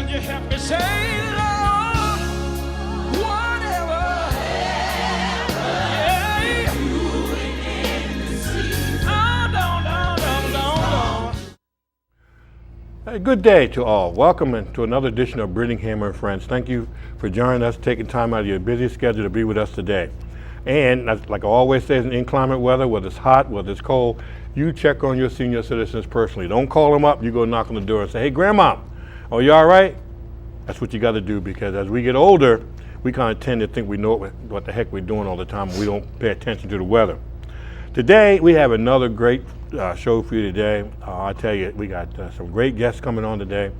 Can you help me say, Lord, whatever? Yeah. Oh, no. Hey, good day to all. Welcome to another edition of Brittingham Friends. Thank you for joining us, taking time out of your busy schedule to be with us today. And like I always say, in inclement weather, whether it's hot, whether it's cold, you check on your senior citizens personally. Don't call them up. You go knock on the door and say, hey, Grandma, are you all right? That's what you got to do, because as we get older, we kind of tend to think we know what the heck we're doing all the time, and we don't pay attention to the weather. Today, we have another great show for you today. I tell you, we got some great guests coming on today,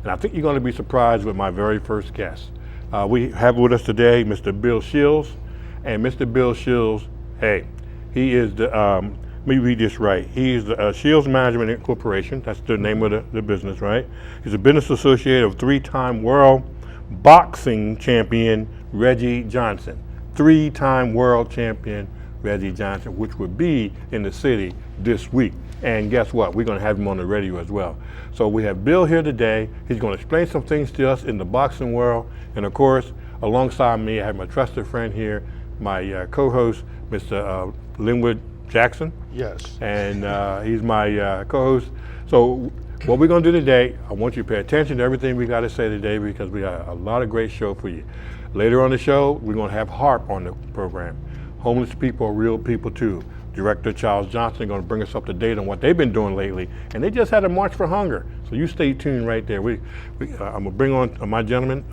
and I think you're going to be surprised with my very first guest. We have with us today Mr. Bill Shields, and Mr. Bill Shields, hey, he is the, let me read this right. He is the Shields Management Incorporation. That's the name of the business, right? He's a business associate of three-time world boxing champion Reggie Johnson. Three-time world champion Reggie Johnson, which will be in the city this week. And guess what? We're going to have him on the radio as well. So we have Bill here today. He's going to explain some things to us in the boxing world. And of course, alongside me, I have my trusted friend here, my co-host, Mr. Linwood Jackson. Yes. And he's my co-host. So what we're going to do today, I want you to pay attention to everything we got to say today, because we got a lot of great show for you. Later on the show, we're going to have H.A.R.P on the program. Homeless people are real people too. Director Charles Johnson is going to bring us up to date on what they've been doing lately. And they just had a March for Hunger. So you stay tuned right there. I'm going to bring on my gentleman,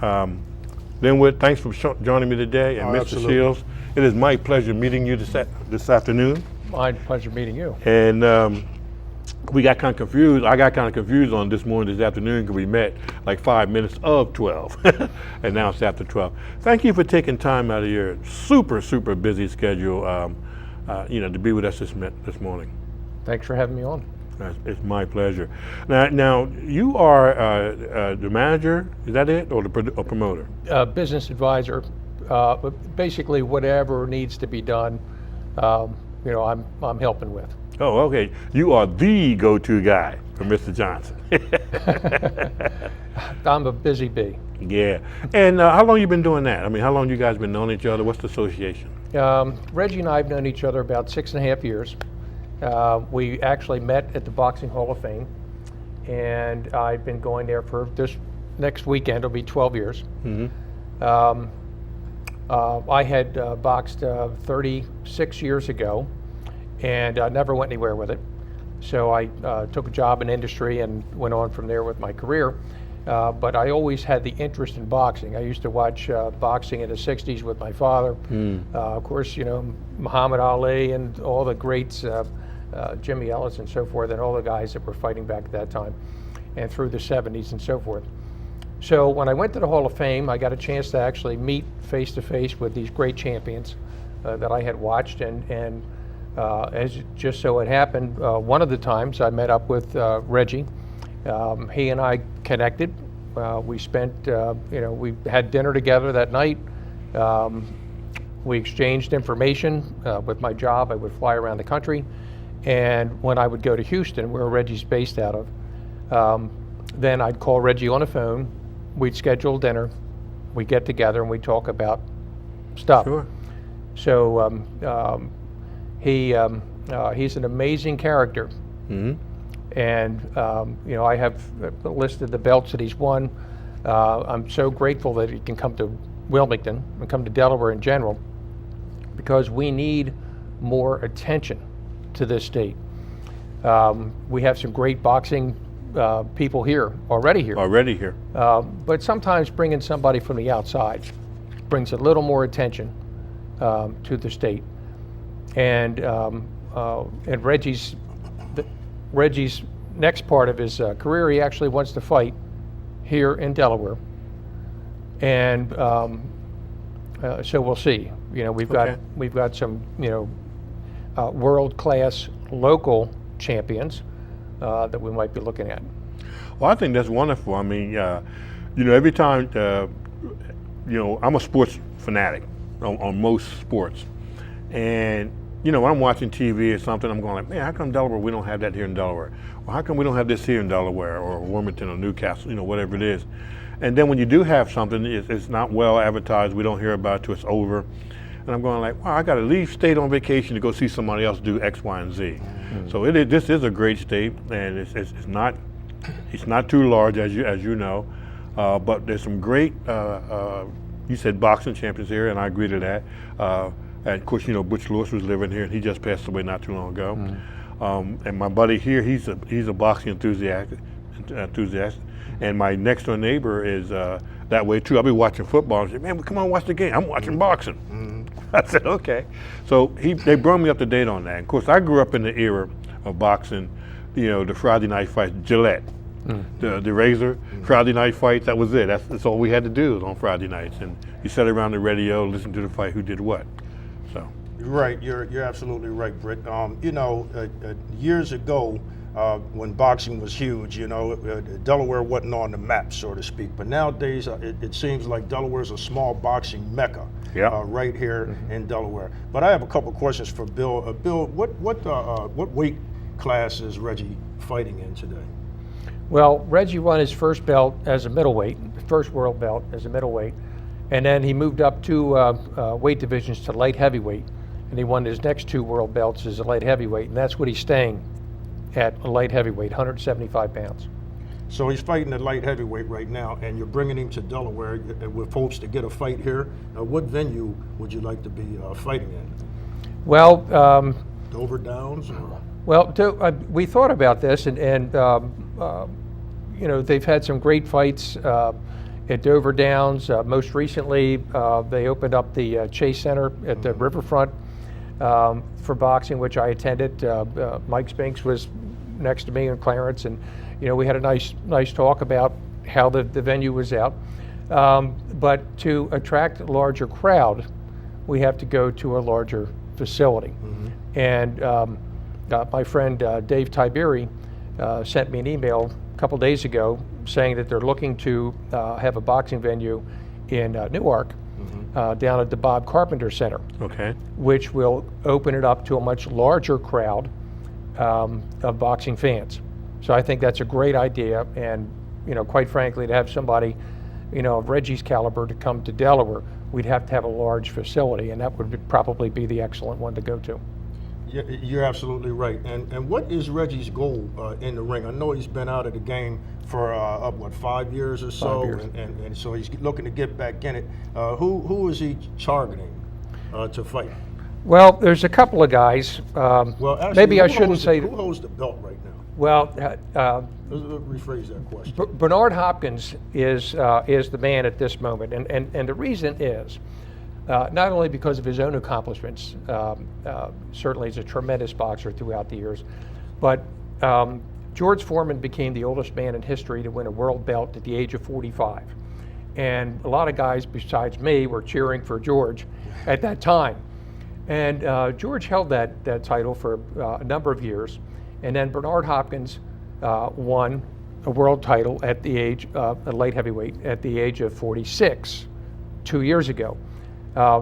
Linwood. Thanks for joining me today. And Mr. Absolutely. Shields, it is my pleasure meeting you this afternoon. My pleasure meeting you. And we got kind of confused. I got kind of confused on this afternoon, because we met like 5 minutes of 12, and now it's after 12. Thank you for taking time out of your super, super busy schedule, to be with us this morning. Thanks for having me on. It's my pleasure. Now you are the manager, is that it, or a promoter? Business advisor, basically whatever needs to be done, I'm helping with. Oh, okay. You are the go-to guy for Mr. Johnson. I'm a busy bee. Yeah. And how long you been doing that? I mean, how long you guys been knowing each other? What's the association? Reggie and I have known each other about 6.5 years. We actually met at the Boxing Hall of Fame, and I've been going there for this next weekend. It'll be 12 years. Mm-hmm. I had boxed 36 years ago, and I never went anywhere with it. So I took a job in industry and went on from there with my career. But I always had the interest in boxing. I used to watch boxing in the 60s with my father. Of course, Muhammad Ali and all the greats, Jimmy Ellis and so forth, and all the guys that were fighting back at that time, and through the 70s and so forth. So when I went to the Hall of Fame, I got a chance to actually meet face to face with these great champions that I had watched, and as just so it happened, one of the times I met up with Reggie. He and I connected. We spent, we had dinner together that night. We exchanged information. With my job, I would fly around the country, and when I would go to Houston, where Reggie's based out of, then I'd call Reggie on the phone. We'd schedule dinner. We'd get together and we'd talk about stuff. Sure. So he's an amazing character. Mm-hmm. And I have listed the belts that he's won. I'm so grateful that he can come to Wilmington and come to Delaware in general, because we need more attention to this state. We have some great boxing people already here. But sometimes bringing somebody from the outside brings a little more attention to the state. And Reggie's next part of his career, he actually wants to fight here in Delaware, and so we'll see. We've got some world-class local champions that we might be looking at. Well, I think that's wonderful. I mean, every time, I'm a sports fanatic on most sports, and you know, when I'm watching TV or something, I'm going like, man, how come Delaware, we don't have that here in Delaware? Well, how come we don't have this here in Delaware or Wilmington or Newcastle, you know, whatever it is. And then when you do have something, it's not well advertised, we don't hear about it till it's over. And I'm going like, wow, I got to leave state on vacation to go see somebody else do X, Y, and Z. Mm-hmm. So this is a great state, and it's not too large, as you know, but there's some great, you said boxing champions here, and I agree to that. And of course, you know, Butch Lewis was living here, and he just passed away not too long ago. Mm-hmm. And my buddy here, he's a boxing enthusiast. And my next door neighbor is that way too. I'll be watching football and say, man, come on, watch the game. I'm watching boxing. Mm-hmm. I said, okay. So they brought me up to date on that. Of course, I grew up in the era of boxing, you know, the Friday night fights, Gillette, the razor, Friday night fights, that was it. That's all we had to do on Friday nights. And you sat around the radio, listen to the fight, who did what. So. Right, you're absolutely right, Britt. You know, years ago, when boxing was huge, you know, Delaware wasn't on the map, so to speak. But nowadays, it seems like Delaware's a small boxing mecca, right here in Delaware. But I have a couple questions for Bill. Bill, what weight class is Reggie fighting in today? Well, Reggie won his first belt as a middleweight, first world belt as a middleweight, and then he moved up 2 weight divisions to light heavyweight, and he won his next 2 world belts as a light heavyweight, and that's what he's staying at, a light heavyweight, 175 pounds. So he's fighting at light heavyweight right now, and you're bringing him to Delaware with hopes to get a fight here. What venue would you like to be fighting in? Well, Dover Downs? Or? Well, we thought about this, and you know, they've had some great fights at Dover Downs. Most recently, they opened up the Chase Center at the Riverfront for boxing, which I attended. Mike Spinks was next to me and Clarence, and you know, we had a nice talk about how the venue was out. But to attract a larger crowd, we have to go to a larger facility. And my friend Dave Tiberi sent me an email a couple days ago saying that they're looking to have a boxing venue in Newark, down at the Bob Carpenter Center, which will open it up to a much larger crowd of boxing fans. So I think that's a great idea, and you know, quite frankly, to have somebody, you know, of Reggie's caliber to come to Delaware, we'd have to have a large facility, and that would probably be the excellent one to go to. You're absolutely right. And what is Reggie's goal in the ring? I know he's been out of the game for 5 years or so, 5 years. And so he's looking to get back in it. Who is he targeting to fight? Well, there's a couple of guys. Well, actually, maybe I shouldn't say. Who holds the belt right now? Well, Let's rephrase that question. Bernard Hopkins is the man at this moment, and the reason is not only because of his own accomplishments. Certainly, he's a tremendous boxer throughout the years, but George Foreman became the oldest man in history to win a world belt at the age of 45, and a lot of guys besides me were cheering for George at that time. And George held that title for a number of years, and then Bernard Hopkins won a world title at the age of a light heavyweight at the age of 46 2 years ago.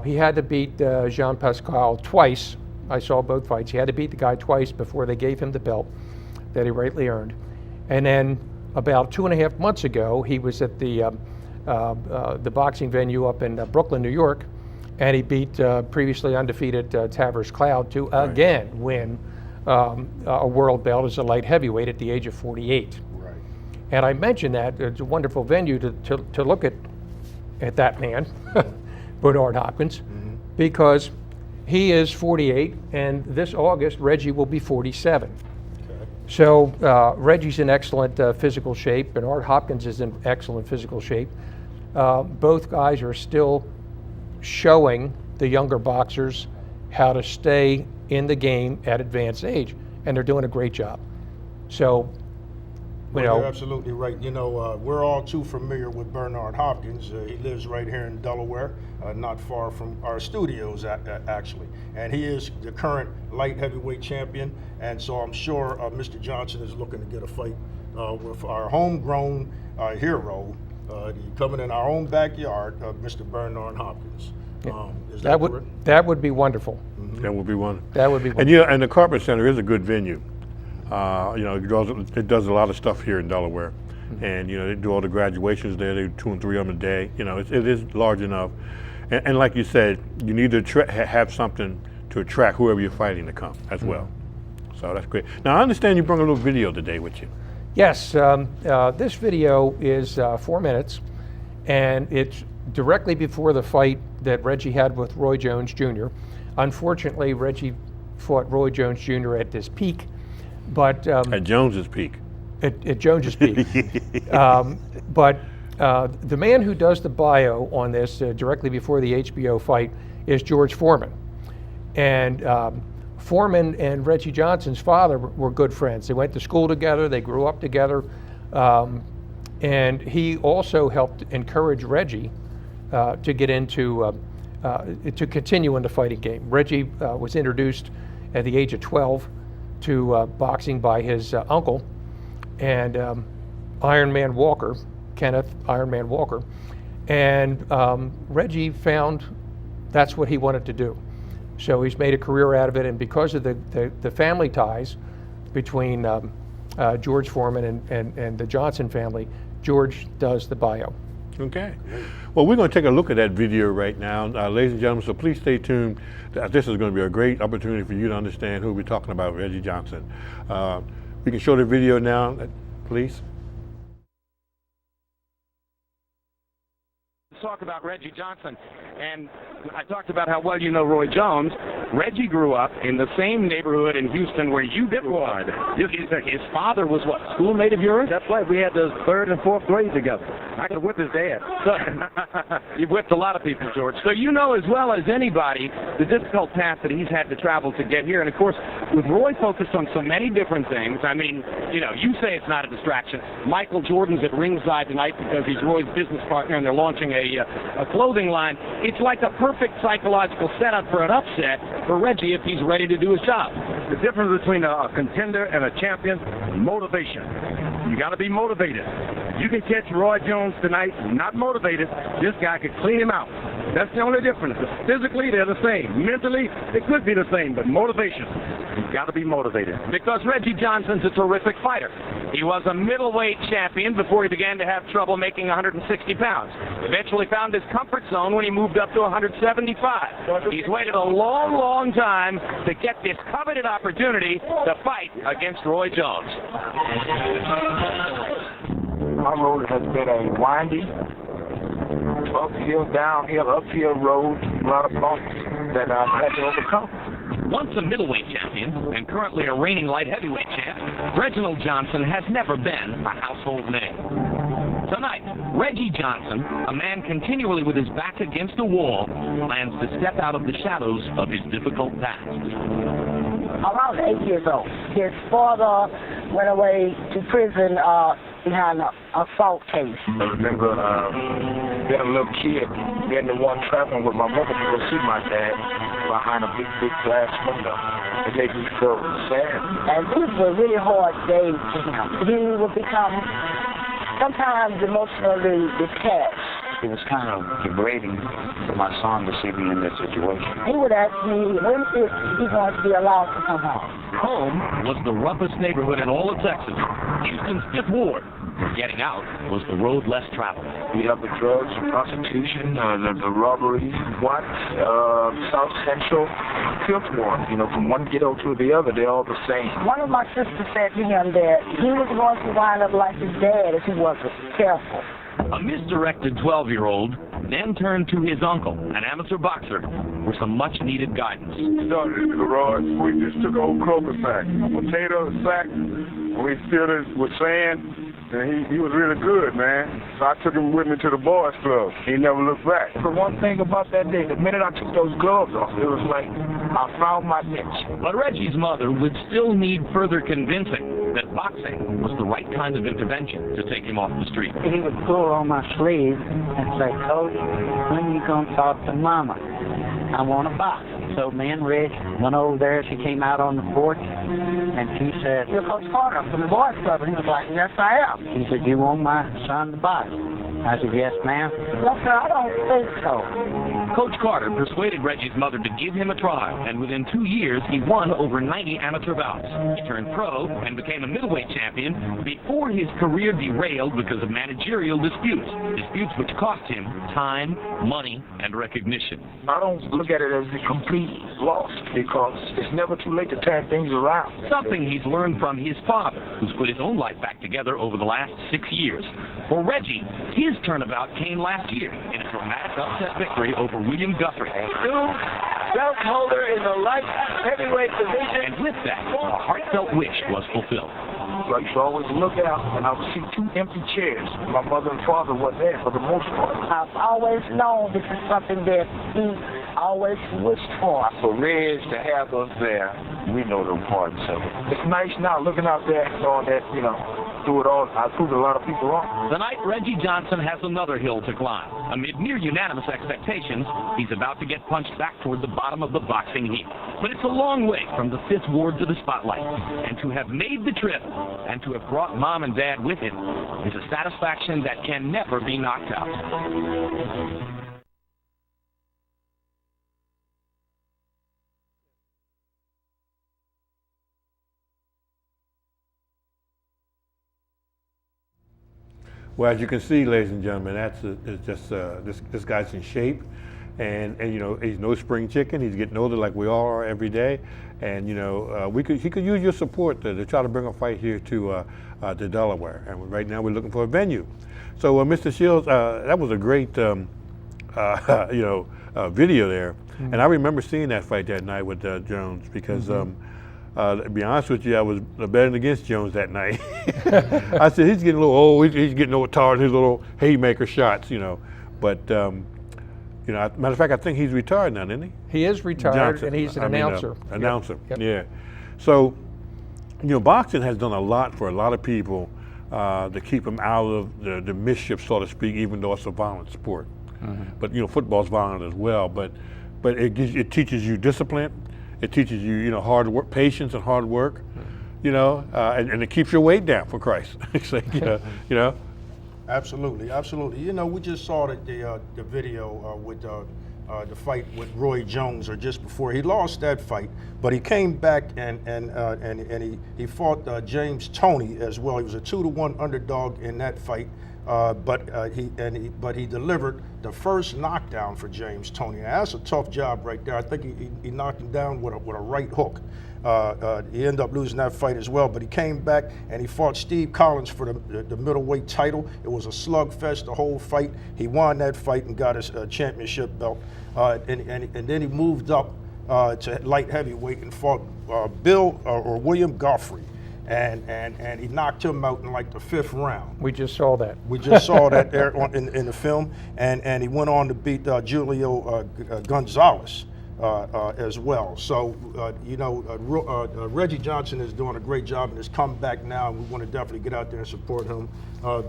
He had to beat Jean Pascal twice. I saw both fights. He had to beat the guy twice before they gave him the belt that he rightly earned. And then about 2.5 months ago, he was at the boxing venue up in Brooklyn, New York, and he beat previously undefeated Tavers Cloud to again win a world belt as a light heavyweight at the age of 48. Right. And I mentioned that it's a wonderful venue to look at that man, Bernard Hopkins, because he is 48, and this August Reggie will be 47. Okay. So Reggie's in excellent physical shape. Bernard Hopkins is in excellent physical shape. Both guys are still showing the younger boxers how to stay in the game at advanced age, and they're doing a great job. So, You're absolutely right. You know, we're all too familiar with Bernard Hopkins. He lives right here in Delaware, not far from our studios, actually. And he is the current light heavyweight champion. And so I'm sure Mr. Johnson is looking to get a fight with our homegrown hero, coming in our own backyard, Mr. Bernard Hopkins. Is that correct? That would be wonderful. That would be one. That would be And wonderful. and the Carpenter Center is a good venue. It does a lot of stuff here in Delaware, and they do all the graduations there. They do 2 and 3 of them a day. It is large enough, and like you said, you need to have something to attract whoever you're fighting to come as well. So that's great. Now I understand you brought a little video today with you. Yes, this video is 4 minutes, and it's directly before the fight that Reggie had with Roy Jones Jr. Unfortunately, Reggie fought Roy Jones Jr. at his peak, but At Jones's peak. at Jones's peak. But the man who does the bio on this directly before the HBO fight is George Foreman. And Foreman and Reggie Johnson's father were good friends. They went to school together, they grew up together, and he also helped encourage Reggie to get into, to continue in the fighting game. Reggie was introduced at the age of 12 to boxing by his uncle, and Iron Man Walker, Kenneth Iron Man Walker, and Reggie found that's what he wanted to do. So he's made a career out of it, and because of the family ties between George Foreman and the Johnson family, George does the bio. Okay. Well, we're going to take a look at that video right now, ladies and gentlemen, so please stay tuned. This is going to be a great opportunity for you to understand who we're talking about, Reggie Johnson. We can show the video now, please. Talk about Reggie Johnson, and I talked about how well you know Roy Jones. Reggie grew up in the same neighborhood in Houston where you did, Roy. His father was what, schoolmate of yours? That's right. We had the 3rd and 4th grade together. I could whip his dad. So, you've whipped a lot of people, George. So you know as well as anybody the difficult path that he's had to travel to get here. And of course, with Roy focused on so many different things, I mean, you say it's not a distraction. Michael Jordan's at ringside tonight because he's Roy's business partner and they're launching a clothing line. It's like a perfect psychological setup for an upset for Reggie if he's ready to do his job. The difference between a contender and a champion, motivation. You got to be motivated. You can catch Roy Jones tonight not motivated. This guy could clean him out. That's the only difference. Physically, they're the same. Mentally, they could be the same, but motivation. You've got to be motivated. Because Reggie Johnson's a terrific fighter. He was a middleweight champion before he began to have trouble making 160 pounds. Eventually found his comfort zone when he moved up to 175. He's waited a long, long time to get this coveted opportunity to fight against Roy Jones. My road has been a windy, uphill, downhill, uphill road, a lot of bumps that I've had to overcome. Once a middleweight champion and currently a reigning light heavyweight champ, Reginald Johnson has never been a household name. Tonight, Reggie Johnson, a man continually with his back against a wall, plans to step out of the shadows of his difficult past. Around 8 years old, his father went away to prison behind an assault case. I remember being a little kid, being the one traveling with my mother to go see my dad behind a big, big glass window. It made me feel sad. And these were really hard days to him. He would become sometimes emotionally detached. It was kind of degrading for my son to see me in this situation. He would ask me, when is he going to be allowed to come home? Home was the roughest neighborhood in all of Texas, Houston's 5th Ward. Getting out was the road less traveled. We have the drugs, the prostitution, the robbery, South Central, 5th Ward. From one ghetto to the other, they're all the same. One of my sisters said to him that he was going to wind up like his dad if he wasn't careful. A misdirected 12-year-old then turned to his uncle, an amateur boxer, for some much-needed guidance. We started in the garage. We just took a whole Kroger sack, potato sack. We filled it with sand. And he was really good, man. So I took him with me to the boys' club. He never looked back. The one thing about that day, the minute I took those gloves off, it was like I found my niche. But Reggie's mother would still need further convincing that boxing was the right kind of intervention to take him off the street. He would pull on my sleeve and say, Cody, when you going to talk to Mama? I want to box. So me and Reg went over there. She came out on the porch, and she said, "You're Coach Carter from the boys club." And he was like, "Yes, I am." He said, "You want my son to buy it?" I said, "Yes, ma'am." No, sir, I don't think so. Coach Carter persuaded Reggie's mother to give him a trial, and within 2 years, he won over 90 amateur bouts. He turned pro and became a middleweight champion before his career derailed because of managerial disputes which cost him time, money, and recognition. I don't look at it as a complete loss because it's never too late to turn things around. Something he's learned from his father, who's put his own life back together over the last 6 years. For Reggie, his turnabout came last year in a dramatic upset victory over William Guthrie. Belt holder in the light heavyweight division. And with that, a heartfelt wish was fulfilled. So I used to always look out and I would see 2 empty chairs. My mother and father were there for the most part. I've always known this is something that he always wished for. For Reg to have us there, we know the importance of it. It's nice now looking out there and knowing that, through it all, I proved a lot of people wrong. Tonight, Reggie Johnson has another hill to climb. Amid near unanimous expectations, he's about to get punched back toward the bottom of the boxing heap. But it's a long way from the 5th Ward to the spotlight. And to have made the trip, and to have brought Mom and Dad with him, is a satisfaction that can never be knocked out. Well, as you can see, ladies and gentlemen, this guy's in shape, and he's no spring chicken. He's getting older like we all are every day, and he could use your support to try to bring a fight here to Delaware. And right now we're looking for a venue. So, Mr. Shields, that was a great video there, and I remember seeing that fight that night with Jones because. To be honest with you, I was betting against Jones that night. I said, he's getting a little old, he's getting over tired of his little haymaker shots, But, matter of fact, I think he's retired now, isn't he? He is retired, Johnson. and he's an announcer. Announcer, Yep. yeah. So, boxing has done a lot for a lot of people to keep them out of the mischief, so to speak, even though it's a violent sport. But, football's violent as well. But it teaches you discipline. It teaches you, hard work, patience and hard work, and it keeps your weight down, for Christ's sake, Absolutely, absolutely. We just saw the video with the fight with Roy Jones, or just before he lost that fight, but he came back and he fought James Toney as well. He was a 2-1 underdog in that fight. But he delivered the first knockdown for James Toney. Now, that's a tough job right there. I think he knocked him down with a right hook. He ended up losing that fight as well, but he came back and he fought Steve Collins for the middleweight title. It was a slugfest the whole fight. He won that fight and got his championship belt. And then he moved up to light heavyweight and fought William Guthrie. And he knocked him out in like the 5th round. We just saw that. We just saw that there in the film, and he went on to beat Julio Gonzalez as well. So Reggie Johnson is doing a great job and has come back now, and we want to definitely get out there and support him.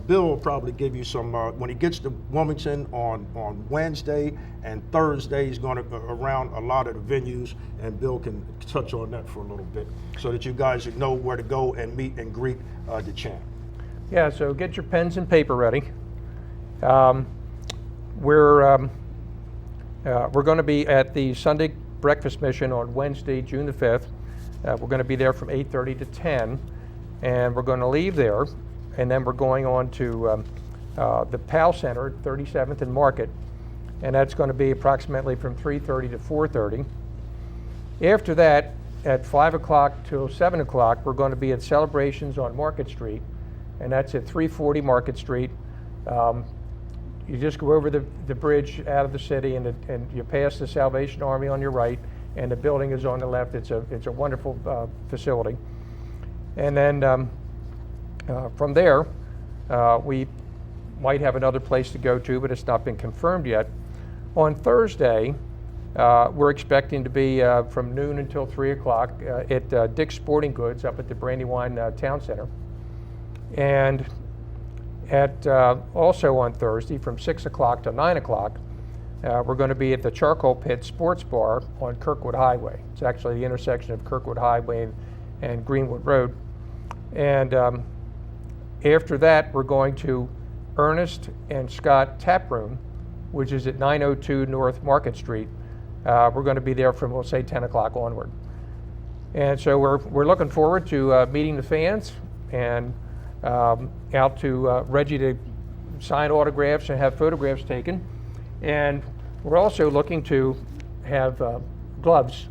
Bill will probably give you some when he gets to Wilmington on Wednesday and Thursday. He's going to around a lot of the venues, and Bill can touch on that for a little bit so that you guys know where to go and meet and greet the champ. Yeah, so get your pens and paper ready. We're going to be at the Sunday Breakfast Mission on Wednesday, June the 5th. We're going to be there from 8:30 to 10, and we're going to leave there, and then we're going on to the PAL Center, 37th and Market, and that's going to be approximately from 3:30 to 4:30. After that, at 5 o'clock till 7 o'clock, we're going to be at Celebrations on Market Street, and that's at 340 Market Street. You just go over the bridge out of the city, and you pass the Salvation Army on your right, and the building is on the left. It's a wonderful facility. And then from there, we might have another place to go to, but it's not been confirmed yet. On Thursday, we're expecting to be from noon until 3 o'clock at Dick's Sporting Goods up at the Brandywine Town Center. And at also on Thursday from 6 o'clock to 9 o'clock, We're going to be at the Charcoal Pit Sports Bar on Kirkwood Highway. It's actually the intersection of Kirkwood Highway and Greenwood Road. And after that, we're going to Ernest and Scott Tap Room, which is at 902 North Market Street. We're going to be there from, we'll say, 10 o'clock onward. And so we're looking forward to meeting the fans and out to Reggie to sign autographs and have photographs taken. And we're also looking to have gloves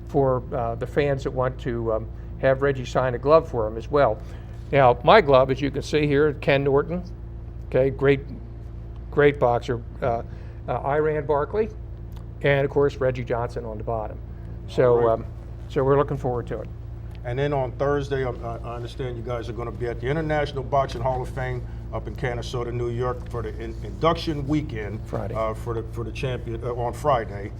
for the fans that want to have Reggie sign a glove for them as well. Now, my glove, as you can see here, Ken Norton, okay, great boxer, Iran Barkley, and of course Reggie Johnson on the bottom. So, so we're looking forward to it. And then on Thursday, I understand you guys are going to be at the International Boxing Hall of Fame up in Canastota, New York, for the induction weekend. Friday. For the champion on Friday.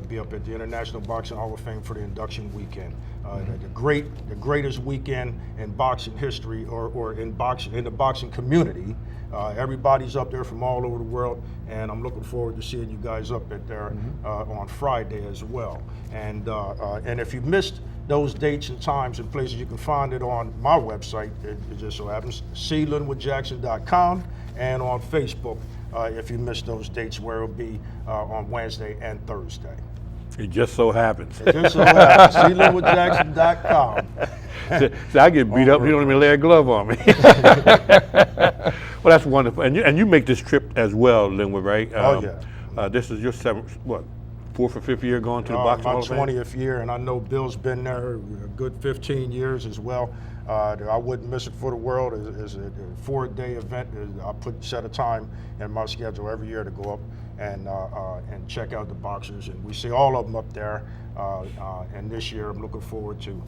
Be up at the International Boxing Hall of Fame for the induction weekend. The greatest weekend in boxing history, or in the boxing community. Everybody's up there from all over the world, and I'm looking forward to seeing you guys up at there on Friday as well. And if you missed those dates and times and places, you can find it on my website. It just so happens, linwoodjackson.com, and on Facebook. If you missed those dates, where it'll be on Wednesday and Thursday. It just so happens. It just so happens. linwoodjackson.com. See, I get beat up. You don't even lay a glove on me. Well, that's wonderful. And you make this trip as well, Linwood, right? Oh, yeah. This is your fourth or fifth year going to the boxing hall of fame? My 20th year, and I know Bill's been there a good 15 years as well. I wouldn't miss it for the world. It's a 4-day event. I set a time in my schedule every year to go up and check out the boxers, and we see all of them up there. And this year, I'm looking forward to,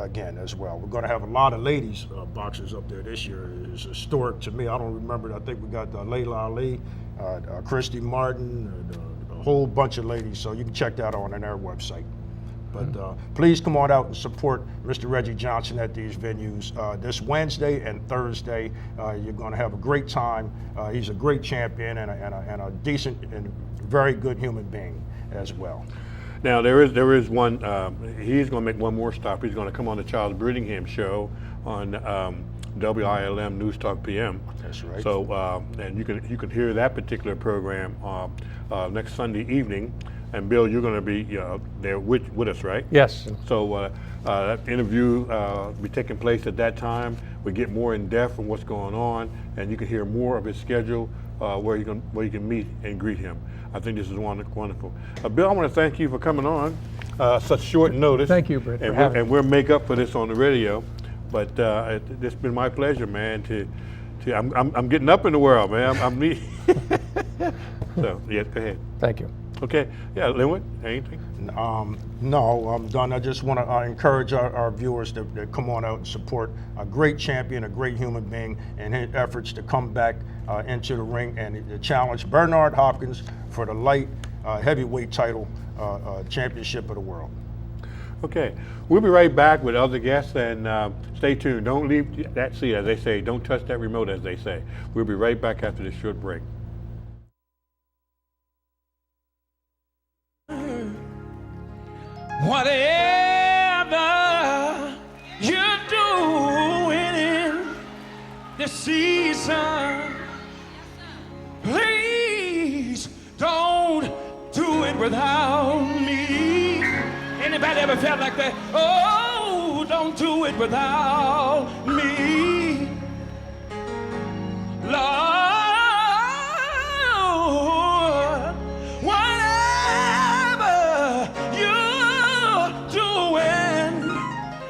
again as well. We're going to have a lot of ladies boxers up there this year. It's historic to me. I don't remember. I think we got Layla Ali, Christy Martin, a whole bunch of ladies. So you can check that on their website. But please come on out and support Mr. Reggie Johnson at these venues this Wednesday and Thursday. You're going to have a great time. He's a great champion and a decent and very good human being as well. Now there is one. He's going to make one more stop. He's going to come on the Charles Brittingham show on WILM News Talk PM. That's right. So and you can hear that particular program next Sunday evening. And Bill, you're going to be there with us, right? Yes. So that interview will be taking place at that time. We get more in depth on what's going on, and you can hear more of his schedule where you can meet and greet him. I think this is wonderful. Bill, I want to thank you for coming on such short notice. Thank you, Britt. And we'll make up for this on the radio. But it's been my pleasure, man. I'm getting up in the world, man. So yeah, go ahead. Thank you. Okay. Yeah, Linwood, anything? No, I'm done. I just want to encourage our viewers to come on out and support a great champion, a great human being, and his efforts to come back into the ring and to challenge Bernard Hopkins for the light heavyweight title championship of the world. Okay. We'll be right back with other guests, and stay tuned. Don't leave that seat, as they say. Don't touch that remote, as they say. We'll be right back after this short break. Whatever you're doing in this season, please don't do it without me. Anybody ever felt like that? Oh, don't do it without me. Lord, whatever you're doing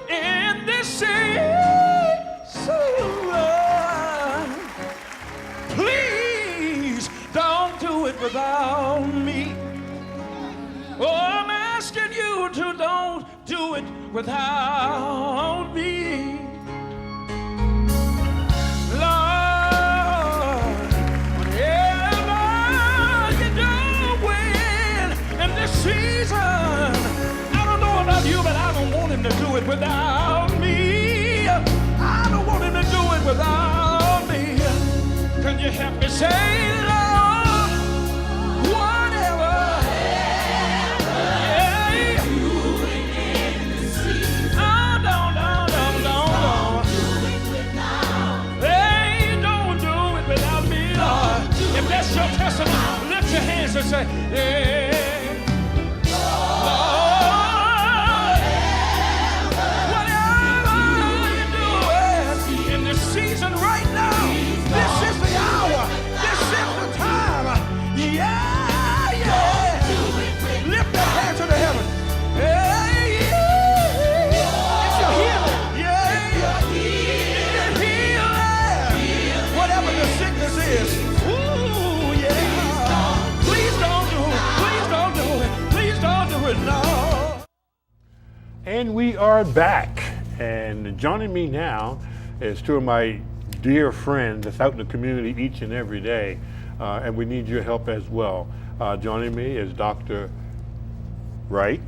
in this season, please don't do it without me. Oh, I'm asking you to don't do it without me. Lord, whatever you're doing in this season, I don't know about you, but I don't want him to do it without me. I don't want him to do it without me. Can you help me say, Lord, your testimony. Lift your hands and say, yeah. Season right now. This is the hour. This is the time. Yeah, yeah. Lift that hand to the heaven. Hey, yeah. It's your healing. Yeah. It's healing. Whatever the sickness is. Ooh, yeah. Please don't do it. Please don't do it. Please don't do it. No. And we are back. And joining me now is two of my dear friends that's out in the community each and every day, and we need your help as well. Joining me is Dr. White.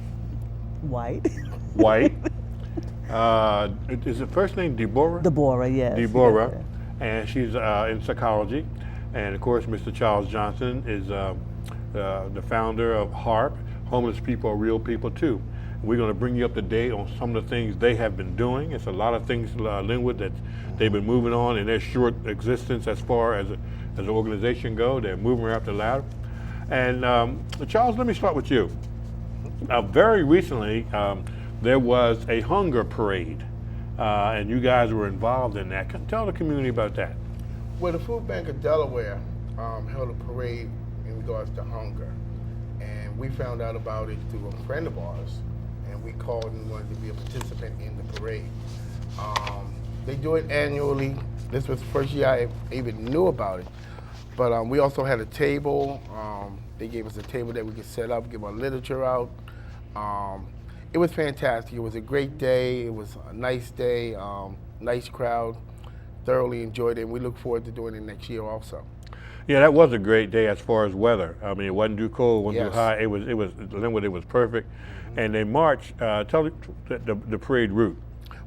Is the first name Deborah? Deborah, yes. Deborah, yes. And she's in psychology. And of course, Mr. Charles Johnson is the founder of H.A.R.P. Homeless People Are Real People Too. We're going to bring you up to date on some of the things they have been doing. It's a lot of things, Linwood, that they've been moving on in their short existence as far as an organization go. They're moving right up the ladder. And Charles, let me start with you. Very recently, there was a hunger parade, and you guys were involved in that. Tell the community about that. Well, the Food Bank of Delaware held a parade in regards to hunger. And we found out about it through a friend of ours. And we called and wanted to be a participant in the parade. They do it annually. This was the first year I even knew about it. But we also had a table. They gave us a table that we could set up, give our literature out. It was fantastic. It was a great day. It was a nice day, nice crowd. Thoroughly enjoyed it, and we look forward to doing it next year also. Yeah, that was a great day as far as weather. I mean, it wasn't too cold, wasn't too hot. It was Linwood, it was perfect. And they marched, tell the parade route.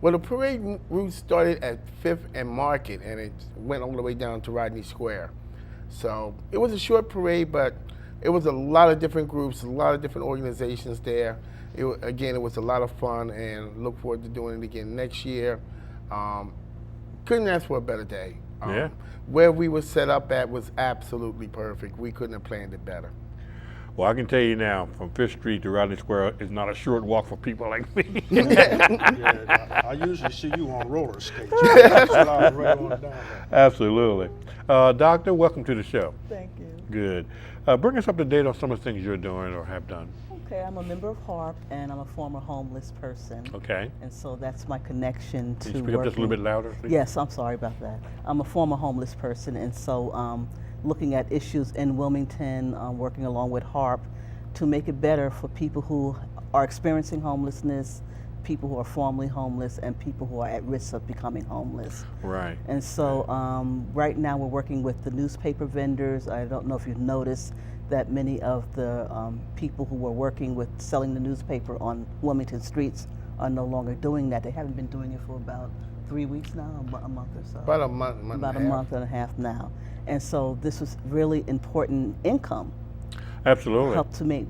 Well, the parade route started at 5th and Market, and it went all the way down to Rodney Square. So it was a short parade, but it was a lot of different groups, a lot of different organizations there. Again, it was a lot of fun, and look forward to doing it again next year. Couldn't ask for a better day. Yeah. Where we were set up at was absolutely perfect. We couldn't have planned it better. Well, I can tell you now, from 5th Street to Rodney Square is not a short walk for people like me. I usually see you on roller skates. Right on down there. Absolutely. Doctor, welcome to the show. Thank you. Good. Bring us up to date on some of the things you're doing or have done. Okay, I'm a member of H.A.R.P. and I'm a former homeless person. Okay. And so that's my connection to Can you speak up just a little bit louder, please? Yes, I'm sorry about that. I'm a former homeless person, and so looking at issues in Wilmington, working along with H.A.R.P. to make it better for people who are experiencing homelessness, people who are formerly homeless, and people who are at risk of becoming homeless. Right. And so right now we're working with the newspaper vendors. I don't know if you've noticed that many of the people who were working with selling the newspaper on Wilmington streets are no longer doing that. They haven't been doing it for about 3 weeks now, a month or so. About a month and a half now. And so this was really important income. Absolutely. Help to meet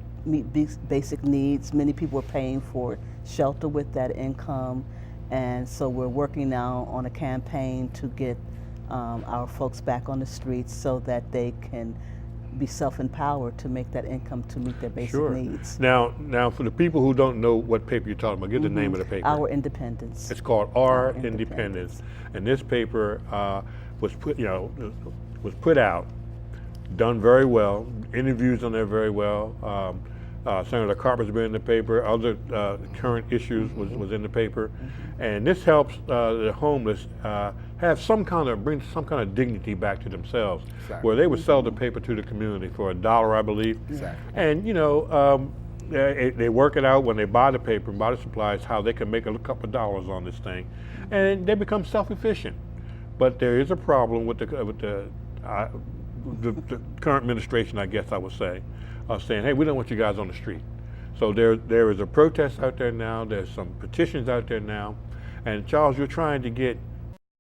basic needs. Many people are paying for shelter with that income. And so we're working now on a campaign to get our folks back on the streets so that they can be self-empowered to make that income to meet their basic needs. Now, for the people who don't know what paper you're talking about, give the name of the paper. Our Independence. It's called Our Independence, and this paper was put out, done very well. Interviews on there very well. Senator Carper's been in the paper. Other current issues was in the paper, and this helps the homeless have bring some kind of dignity back to themselves, where they would sell the paper to the community for $1, I believe. Exactly. And they work it out when they buy the paper and buy the supplies, how they can make a couple of dollars on this thing, and they become self-efficient. But there is a problem with the current administration, I guess I would say, saying, hey, we don't want you guys on the street. So there is a protest out there now. There's some petitions out there now. And Charles, you're trying to get